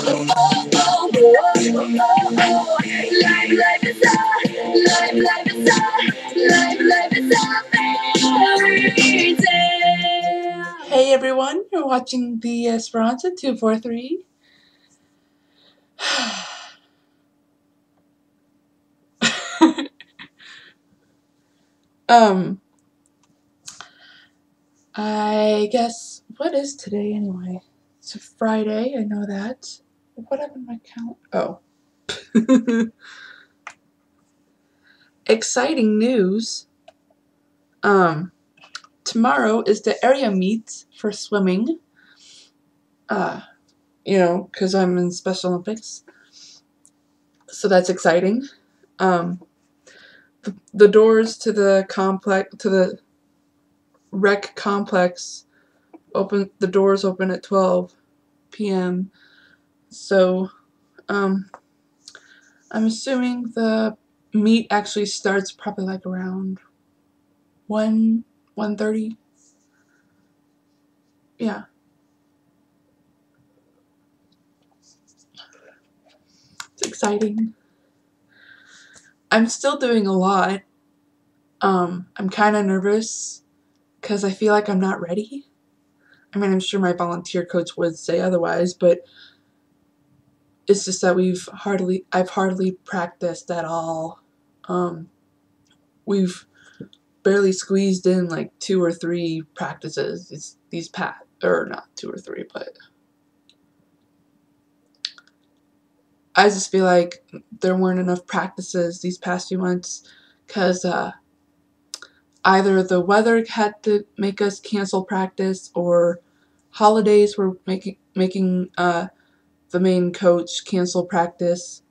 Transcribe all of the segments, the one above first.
Life is a fairy tale. Hey everyone, you're watching the Esperanza 243. I guess, what is today anyway? It's a Friday, I know that. What happened to my calendar? Oh. Exciting news. Tomorrow is the area meet for swimming. Because I'm in Special Olympics. So that's exciting. The doors to the rec complex the doors open at 12 p.m. So, I'm assuming the meet actually starts probably like around 1:30. Yeah. It's exciting. I'm still doing a lot. I'm kind of nervous because I feel like I'm not ready. I mean, I'm sure my volunteer coach would say otherwise, but it's just that I've hardly practiced at all. We've barely squeezed in like 2 or 3 practices. Or not 2 or 3, but I just feel like there weren't enough practices these past few months because either the weather had to make us cancel practice or holidays were making the main coach cancel practice.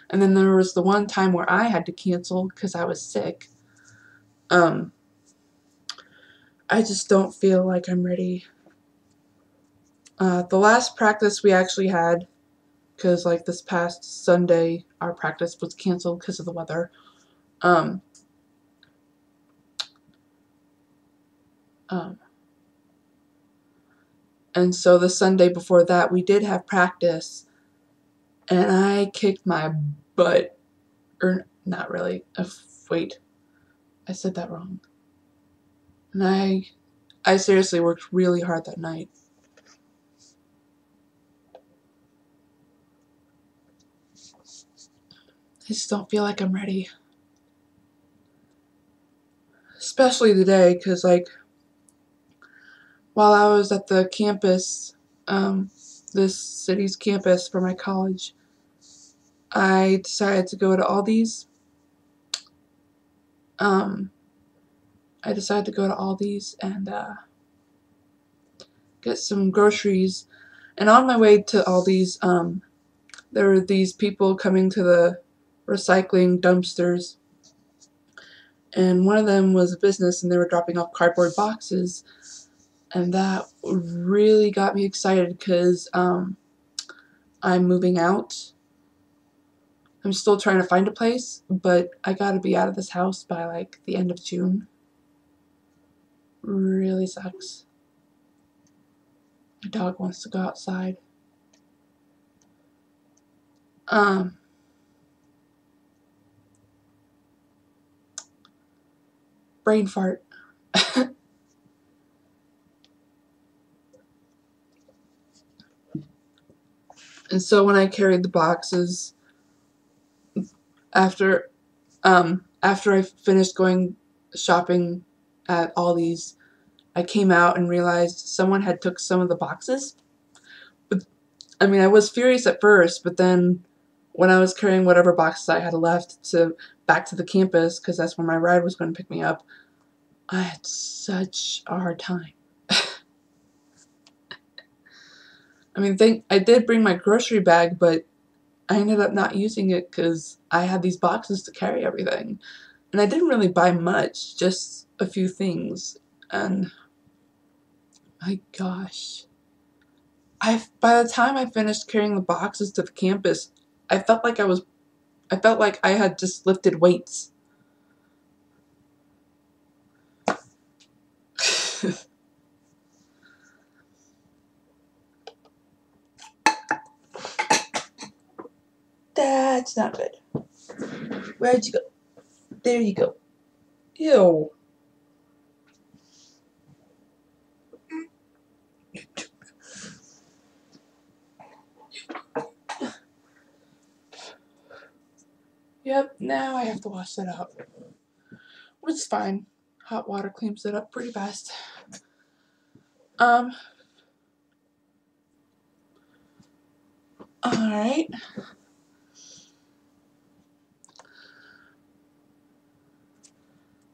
And then there was the one time where I had to cancel because I was sick. I just don't feel like I'm ready. The last practice we actually had, because like this past Sunday, our practice was canceled because of the weather. And so the Sunday before that, we did have practice, and I kicked my butt. Or, not really. Wait, I said that wrong. And I seriously worked really hard that night. I just don't feel like I'm ready. Especially today, because, like, while I was at the campus, this city's campus for my college, I decided to go to Aldi's. And get some groceries. And on my way to Aldi's, there were these people coming to the recycling dumpsters. And one of them was a business, and they were dropping off cardboard boxes. And that really got me excited because I'm moving out. I'm still trying to find a place, but I gotta be out of this house by like the end of June. Really sucks. My dog wants to go outside. Brain fart. And so when I carried the boxes, after I finished going shopping at Aldi's, I came out and realized someone had took some of the boxes. But I mean, I was furious at first, but then when I was carrying whatever boxes I had left back to the campus, because that's where my ride was going to pick me up, I had such a hard time. I mean, I did bring my grocery bag, but I ended up not using it because I had these boxes to carry everything. And I didn't really buy much, just a few things. And my gosh. By the time I finished carrying the boxes to the campus, I felt like I had just lifted weights. That's not good. Where'd you go? There you go. Ew. Yep, now I have to wash that out. Which is fine. Hot water cleans it up pretty fast. Alright.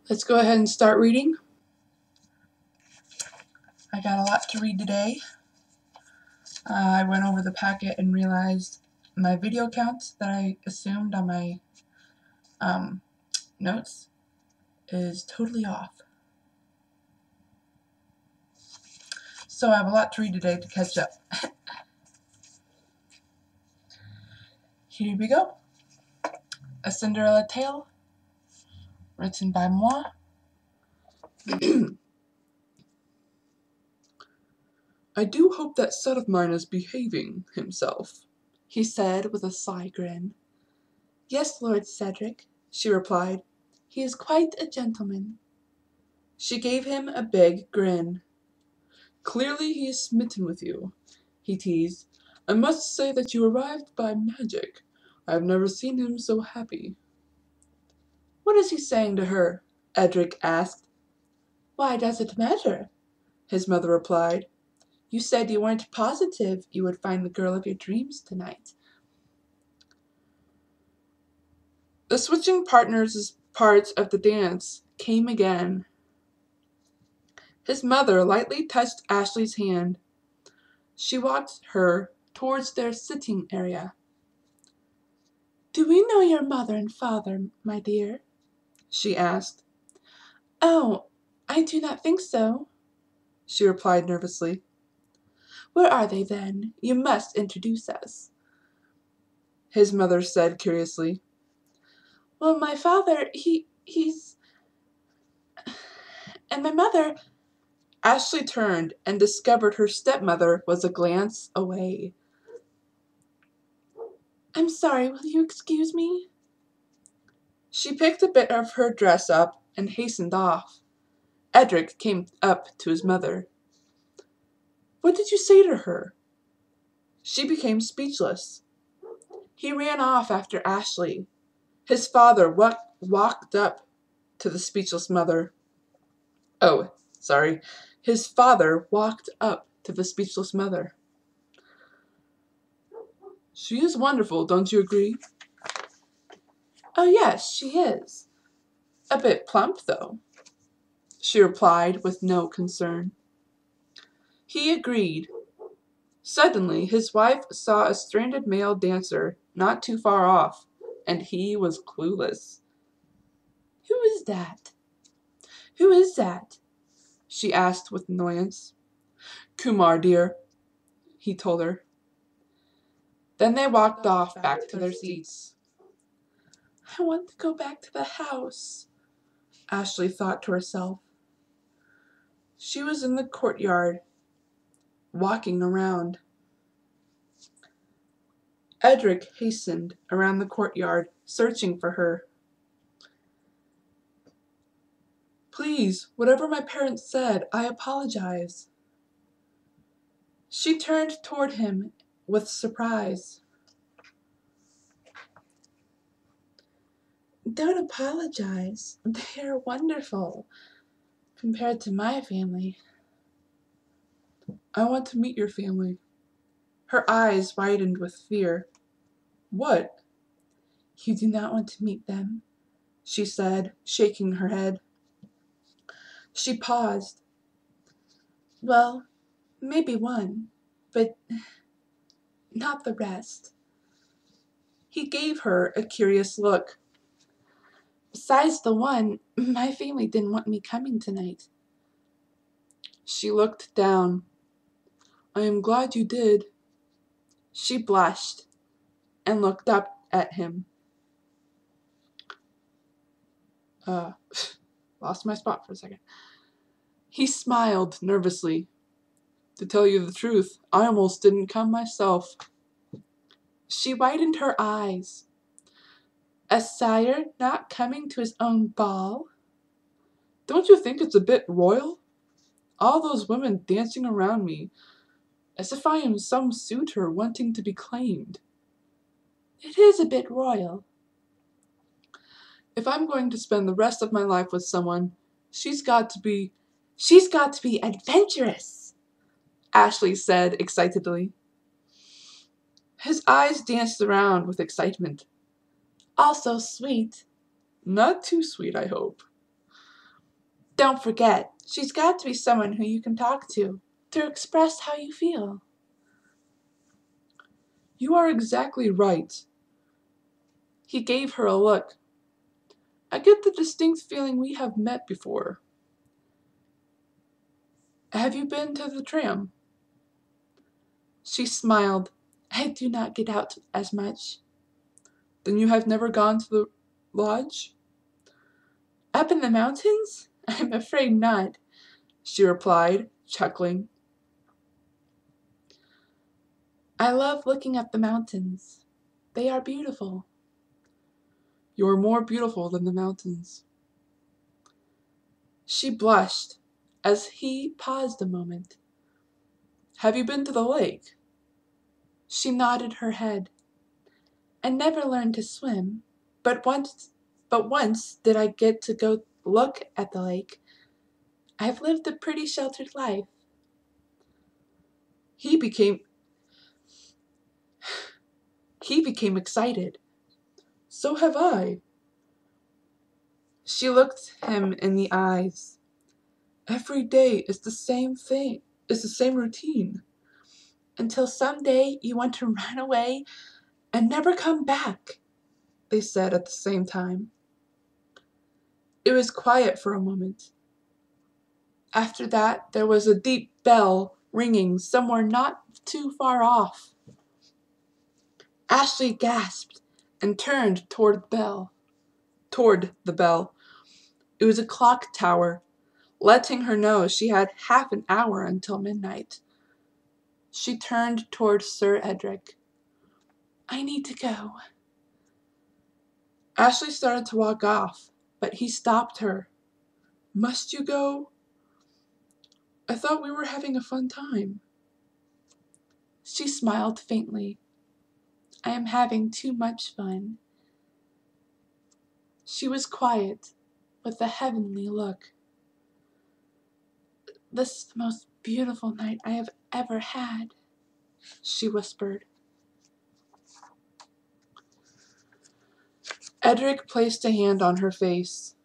Let's go ahead and start reading. I got a lot to read today. I went over the packet and realized my video count that I assumed on my notes is totally off. So I have a lot to read today to catch up. Here we go. A Cinderella Tale, written by moi. I do hope that son of mine is behaving himself, he said with a sly grin. Yes, Lord Cedric, she replied. He is quite a gentleman. She gave him a big grin. Clearly he is smitten with you, he teased. I must say that you arrived by magic. I have never seen him so happy. What is he saying to her? Edric asked. Why does it matter? His mother replied. You said you weren't positive you would find the girl of your dreams tonight. The switching partners' parts of the dance came again. His mother lightly touched Ashley's hand. She walked her towards their sitting area. Do we know your mother and father, my dear? She asked. Oh, I do not think so, she replied nervously. Where are they then? You must introduce us, his mother said curiously. Well, my father, he's... And my mother... Ashley turned and discovered her stepmother was a glance away. I'm sorry, will you excuse me? She picked a bit of her dress up and hastened off. Edric came up to his mother. What did you say to her? She became speechless. He ran off after Ashley. His father walked up to the speechless mother. Oh, sorry. His father walked up to the speechless mother. She is wonderful, don't you agree? Oh, yes, she is. A bit plump, though, she replied with no concern. He agreed. Suddenly, his wife saw a stranded male dancer not too far off, and he was clueless. Who is that? Who is that? She asked with annoyance. Kumar, dear, he told her. Then they walked off back to their seats. I want to go back to the house, Ashley thought to herself. She was in the courtyard, walking around. Edric hastened around the courtyard, searching for her. Please, whatever my parents said, I apologize. She turned toward him with surprise. Don't apologize. They're wonderful compared to my family. I want to meet your family. Her eyes widened with fear. What? You do not want to meet them, she said, shaking her head. She paused. Well, maybe one, but not the rest. He gave her a curious look. Besides the one, my family didn't want me coming tonight. She looked down. I am glad you did. She blushed and looked up at him. Lost my spot for a second. He smiled nervously. To tell you the truth, I almost didn't come myself. She widened her eyes. A sire not coming to his own ball? Don't you think it's a bit royal? All those women dancing around me, as if I am some suitor wanting to be claimed. It is a bit royal. If I'm going to spend the rest of my life with someone, she's got to be adventurous, Ashley said excitedly. His eyes danced around with excitement. Also sweet. Not too sweet, I hope. Don't forget, she's got to be someone who you can talk to express how you feel. You are exactly right. He gave her a look. I get the distinct feeling we have met before. Have you been to the tram? She smiled. I do not get out as much. Then you have never gone to the lodge? Up in the mountains? I'm afraid not, she replied, chuckling. I love looking at the mountains. They are beautiful. You are more beautiful than the mountains. She blushed as he paused a moment. Have you been to the lake? She nodded her head. I never learned to swim, but once did I get to go look at the lake. I've lived a pretty sheltered life. He became excited. So have I. She looked him in the eyes. Every day is the same thing, is the same routine. Until someday you want to run away and never come back, they said at the same time. It was quiet for a moment. After that, there was a deep bell ringing somewhere not too far off. Ashley gasped and turned toward the bell. It was a clock tower, letting her know she had half an hour until midnight. She turned toward Sir Edric. I need to go. Ashley started to walk off, but he stopped her. Must you go? I thought we were having a fun time. She smiled faintly. I am having too much fun. She was quiet, with a heavenly look. This is the most beautiful night I have ever had, she whispered. Edric placed a hand on her face.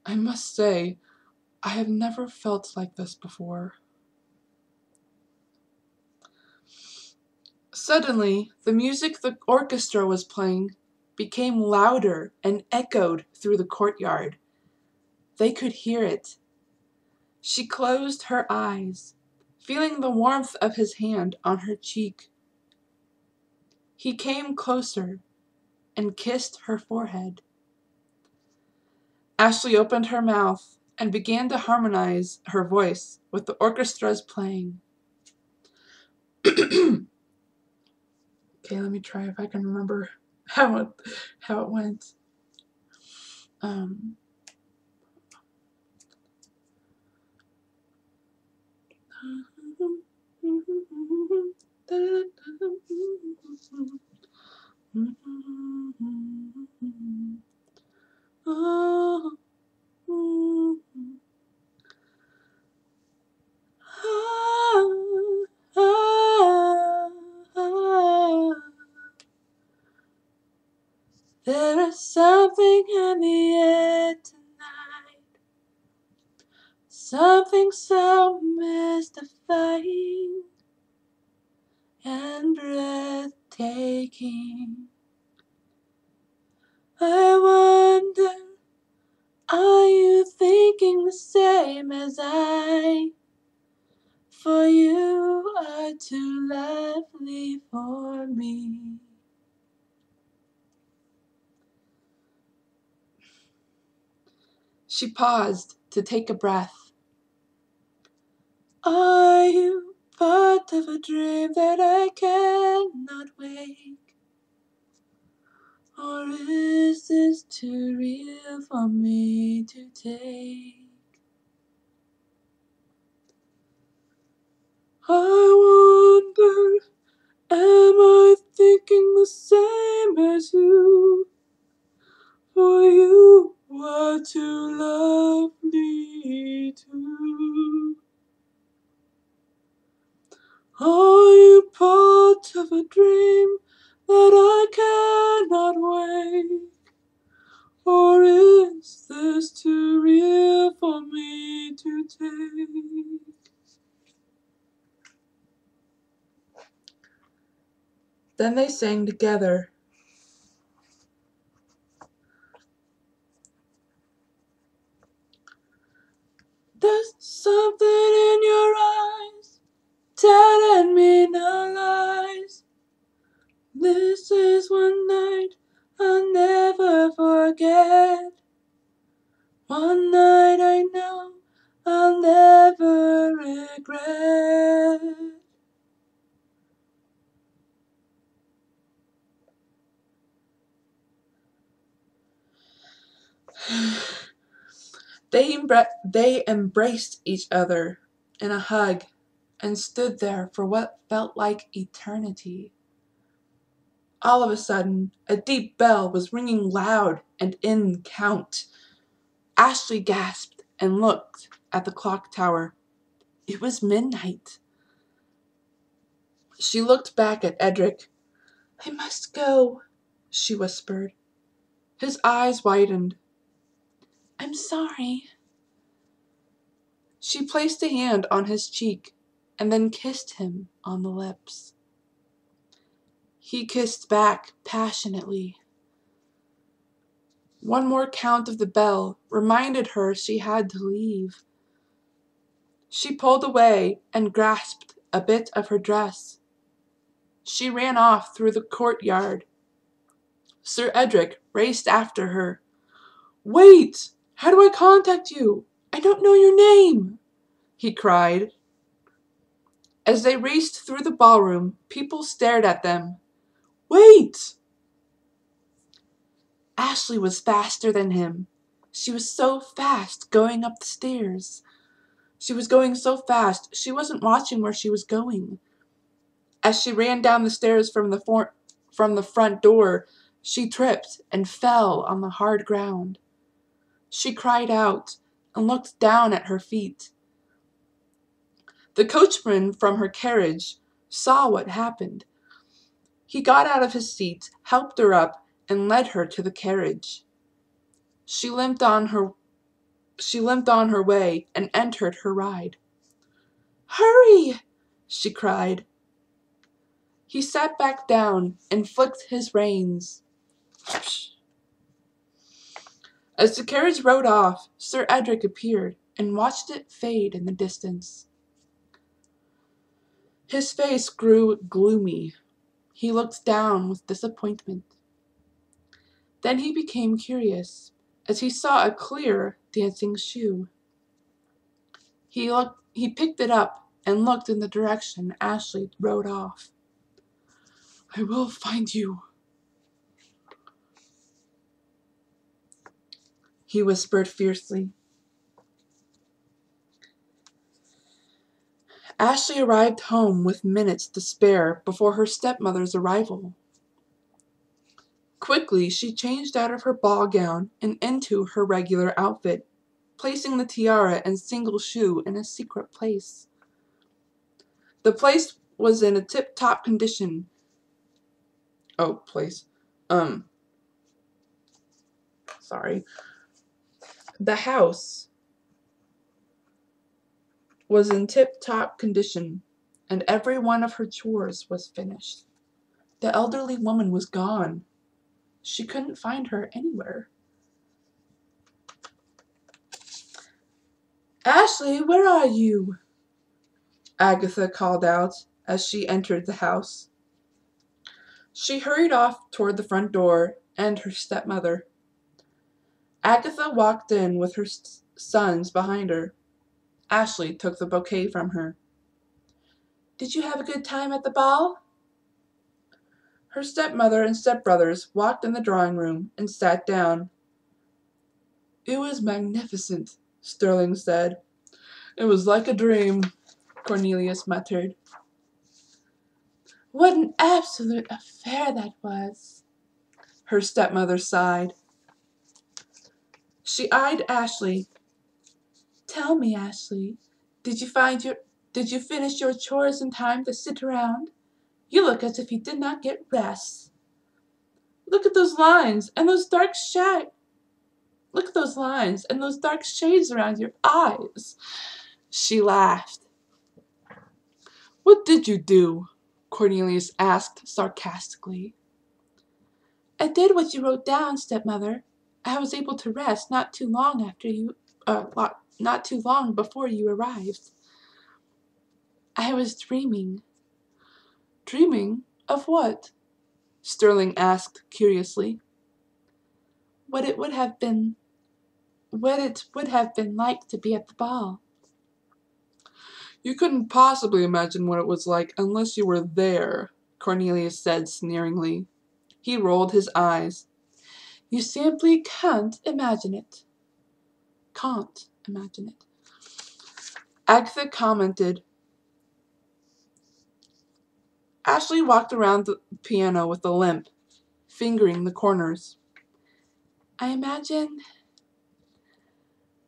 I must say, I have never felt like this before. Suddenly, the music the orchestra was playing became louder and echoed through the courtyard. They could hear it. She closed her eyes, feeling the warmth of his hand on her cheek. He came closer and kissed her forehead. Ashley opened her mouth and began to harmonize her voice with the orchestra's playing. Okay, let me try if I can remember how it went. There is something in the air tonight, something so mystifying and breathtaking. I wonder, are you thinking the same as I? For you are too lovely for me. She paused to take a breath. Are you part of a dream that I cannot wake? Or Or is this too real for me to take? I wonder, am I thinking the same as you? For you are too lovely too. Are you part of a dream that I cannot wake? Or is this too real for me to take? Then they sang together. There's something in your eyes telling me no lies. This is one night I'll never forget. One night I know I'll never regret. They embraced each other in a hug and stood there for what felt like eternity. All of a sudden, a deep bell was ringing loud and in count. Ashley gasped and looked at the clock tower. It was midnight. She looked back at Edric. "I must go," she whispered. His eyes widened. "I'm sorry." She placed a hand on his cheek and then kissed him on the lips. He kissed back passionately. One more count of the bell reminded her she had to leave. She pulled away and grasped a bit of her dress. She ran off through the courtyard. Sir Edric raced after her. "Wait! How do I contact you? I don't know your name!" he cried. As they raced through the ballroom, people stared at them. "Wait!" Ashley was faster than him. She was so fast going up the stairs. She was going so fast, she wasn't watching where she was going. As she ran down the stairs from the front door, she tripped and fell on the hard ground. She cried out and looked down at her feet. The coachman from her carriage saw what happened. He got out of his seat, helped her up, and led her to the carriage. She limped on her way and entered her ride. "Hurry!" she cried. He sat back down and flicked his reins. As the carriage rode off, Sir Edric appeared and watched it fade in the distance. His face grew gloomy. He looked down with disappointment. Then he became curious as he saw a clear dancing shoe. He picked it up and looked in the direction Ashley rode off. "I will find you," he whispered fiercely. Ashley arrived home with minutes to spare before her stepmother's arrival. Quickly, she changed out of her ball gown and into her regular outfit, placing the tiara and single shoe in a secret place. The place was in a tip-top condition. Sorry. The house was in tip-top condition, and every one of her chores was finished. The elderly woman was gone. She couldn't find her anywhere. "Ashley, where are you?" Agatha called out as she entered the house. She hurried off toward the front door and her stepmother. Agatha walked in with her sons behind her. Ashley took the bouquet from her. "Did you have a good time at the ball?" Her stepmother and stepbrothers walked in the drawing room and sat down. "It was magnificent," Sterling said. "It was like a dream," Cornelius muttered. "What an absolute affair that was," her stepmother sighed. She eyed Ashley. "Tell me, Ashley, did you finish your chores in time to sit around? You look as if you did not get rest. Look at those lines and those dark shades. Look at those lines and those dark shades around your eyes." She laughed. "What did you do?" Cornelius asked sarcastically. "I did what you wrote down, stepmother. I was able to rest not too long before you arrived. I was dreaming." "Dreaming? Of what?" Sterling asked curiously. What it would have been like to be at the ball." "You couldn't possibly imagine what it was like unless you were there," Cornelius said sneeringly. He rolled his eyes. "You simply can't imagine it." "Can't imagine it," Agatha commented. Ashley walked around the piano with a limp, fingering the corners. I imagine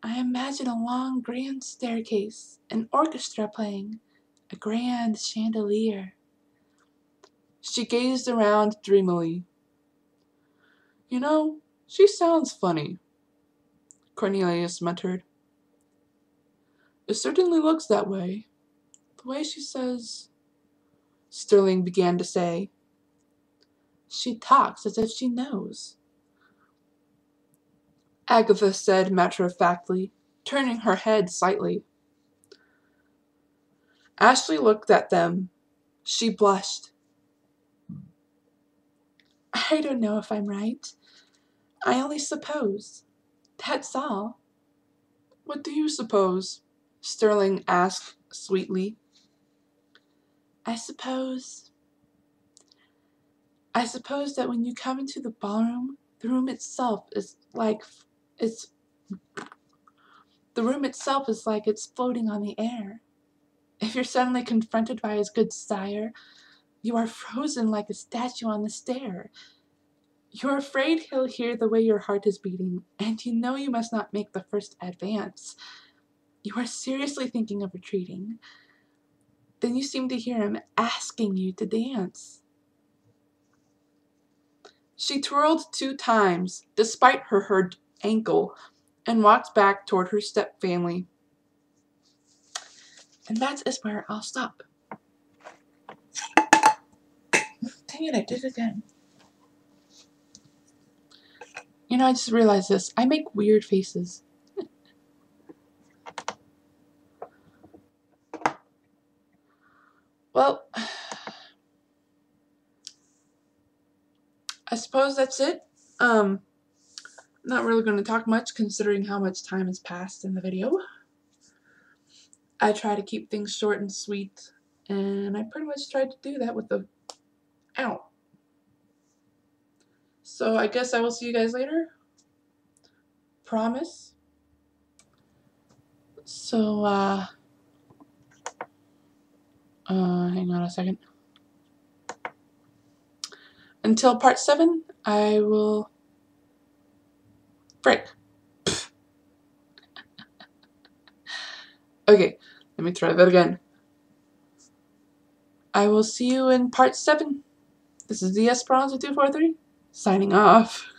a long, grand staircase, an orchestra playing, a grand chandelier." She gazed around dreamily. "You know, she sounds funny," Cornelius muttered. "It certainly looks that way. The way she says," Sterling began to say. "She talks as if she knows," Agatha said matter-of-factly, turning her head slightly. Ashley looked at them. She blushed. "I don't know if I'm right. I only suppose. That's all." "What do you suppose?" Sterling asked sweetly. I suppose that when you come into the ballroom, the room itself is like it's floating on the air. If you're suddenly confronted by his good sire, you are frozen like a statue on the stair. You're afraid he'll hear the way your heart is beating, and you know you must not make the first advance. You are seriously thinking of retreating. Then you seem to hear him asking you to dance." She twirled 2 times, despite her hurt ankle, and walked back toward her step-family. And that is where I'll stop. Dang it, I did it again. You know, I just realized this. I make weird faces. Well, I suppose that's it. Not really going to talk much considering how much time has passed in the video. I try to keep things short and sweet, and I pretty much tried to do that with the ow. So I guess I will see you guys later. Promise. So, hang on a second. Until part 7, I will break. Okay, let me try that again. I will see you in part 7. This is the Esperanza 243, signing off.